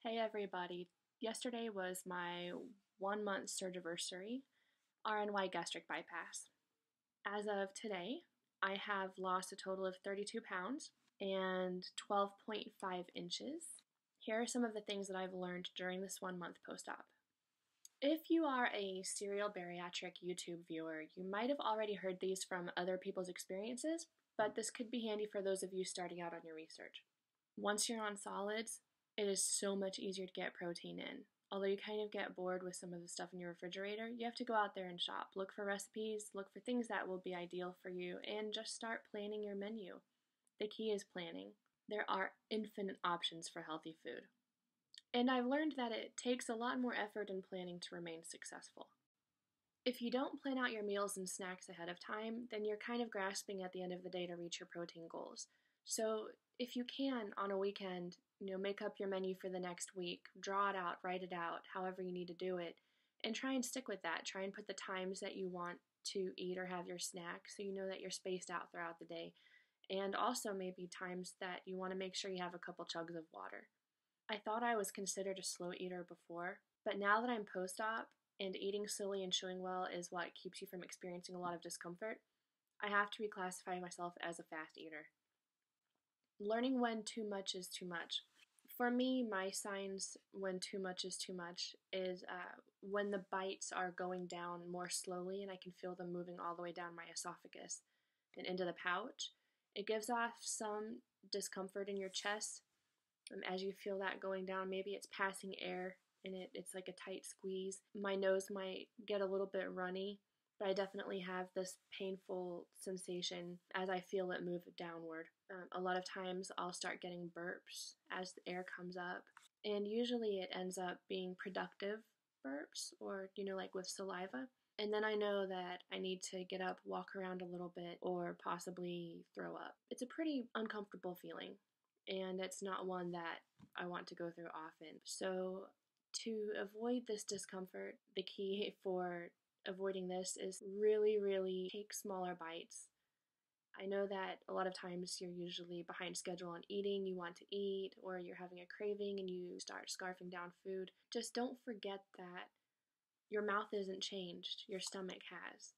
Hey everybody, yesterday was my 1 month surgiversary, RNY gastric bypass. As of today, I have lost a total of 32 pounds and 12.5 inches. Here are some of the things that I've learned during this 1 month post-op. If you are a serial bariatric YouTube viewer, you might have already heard these from other people's experiences, but this could be handy for those of you starting out on your research. Once you're on solids, it is so much easier to get protein in. Although you kind of get bored with some of the stuff in your refrigerator, you have to go out there and shop. Look for recipes, look for things that will be ideal for you, and just start planning your menu. The key is planning. There are infinite options for healthy food. And I've learned that it takes a lot more effort and planning to remain successful. If you don't plan out your meals and snacks ahead of time, then you're kind of grasping at the end of the day to reach your protein goals. So if you can, on a weekend, make up your menu for the next week, draw it out, write it out, however you need to do it, and try and stick with that. Try and put the times that you want to eat or have your snack so you know that you're spaced out throughout the day. And also maybe times that you want to make sure you have a couple chugs of water. I thought I was considered a slow eater before, but now that I'm post-op and eating slowly and chewing well is what keeps you from experiencing a lot of discomfort, I have to reclassify myself as a fast eater. Learning when too much is too much. For me, my signs when too much is too much is when the bites are going down more slowly and I can feel them moving all the way down my esophagus and into the pouch. It gives off some discomfort in your chest as you feel that going down. Maybe it's passing air and it's like a tight squeeze. My nose might get a little bit runny, but I definitely have this painful sensation as I feel it move downward. A lot of times I'll start getting burps as the air comes up, and usually it ends up being productive burps or, like with saliva. And then I know that I need to get up, walk around a little bit, or possibly throw up. It's a pretty uncomfortable feeling, and it's not one that I want to go through often. So to avoid this discomfort, the key for avoiding this is really take smaller bites. I know that a lot of times you're usually behind schedule on eating, you want to eat, or you're having a craving and you start scarfing down food. Just don't forget that your mouth isn't changed, your stomach has.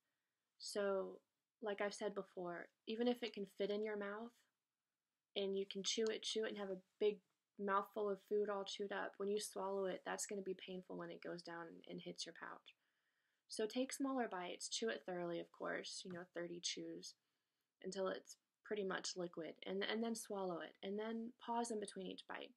So, like I've said before, even if it can fit in your mouth and you can chew it and have a big mouthful of food all chewed up, when you swallow it, that's going to be painful when it goes down and hits your pouch. So take smaller bites, chew it thoroughly, of course, 30 chews until it's pretty much liquid, and then swallow it, and then pause in between each bite.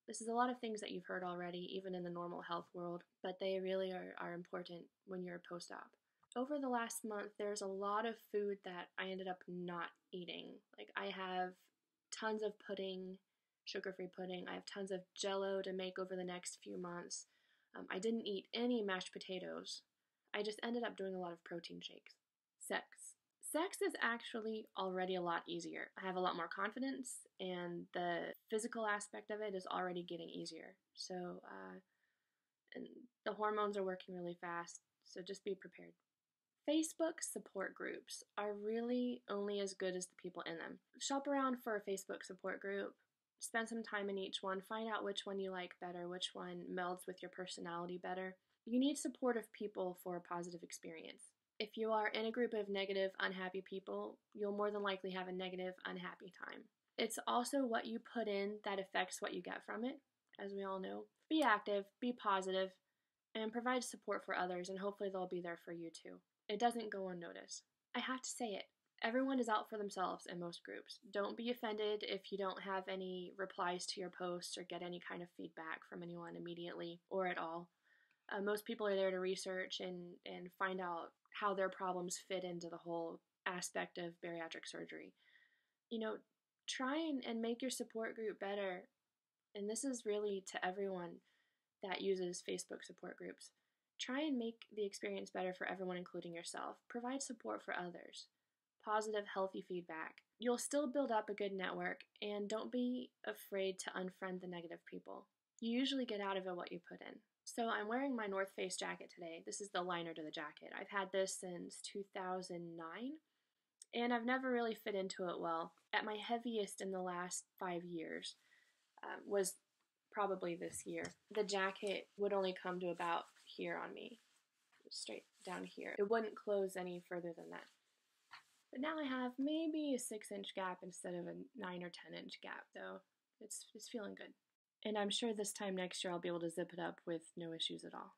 This is a lot of things that you've heard already, even in the normal health world, but they really are important when you're post-op. Over the last month, there's a lot of food that I ended up not eating. Like I have tons of pudding, sugar-free pudding. I have tons of Jell-O to make over the next few months. I didn't eat any mashed potatoes. I just ended up doing a lot of protein shakes. Sex is actually already a lot easier. I have a lot more confidence, and the physical aspect of it is already getting easier. So, and the hormones are working really fast, so just be prepared. Facebook support groups are really only as good as the people in them. Shop around for a Facebook support group, spend some time in each one, find out which one you like better, which one melds with your personality better. You need supportive people for a positive experience. If you are in a group of negative, unhappy people, you'll more than likely have a negative, unhappy time. It's also what you put in that affects what you get from it, as we all know. Be active, be positive, and provide support for others, and hopefully they'll be there for you too. It doesn't go unnoticed. I have to say it. Everyone is out for themselves in most groups. Don't be offended if you don't have any replies to your posts or get any kind of feedback from anyone immediately or at all. Most people are there to research and find out how their problems fit into the whole aspect of bariatric surgery. Try and make your support group better. And this is really to everyone that uses Facebook support groups. Try and make the experience better for everyone, including yourself. Provide support for others. Positive, healthy feedback. You'll still build up a good network, and don't be afraid to unfriend the negative people. You usually get out of it what you put in. So I'm wearing my North Face jacket today. This is the liner to the jacket. I've had this since 2009, and I've never really fit into it well. At my heaviest in the last 5 years was probably this year. The jacket would only come to about here on me, straight down here. It wouldn't close any further than that. But now I have maybe a 6-inch gap instead of a 9 or 10-inch gap, so it's feeling good. And I'm sure this time next year I'll be able to zip it up with no issues at all.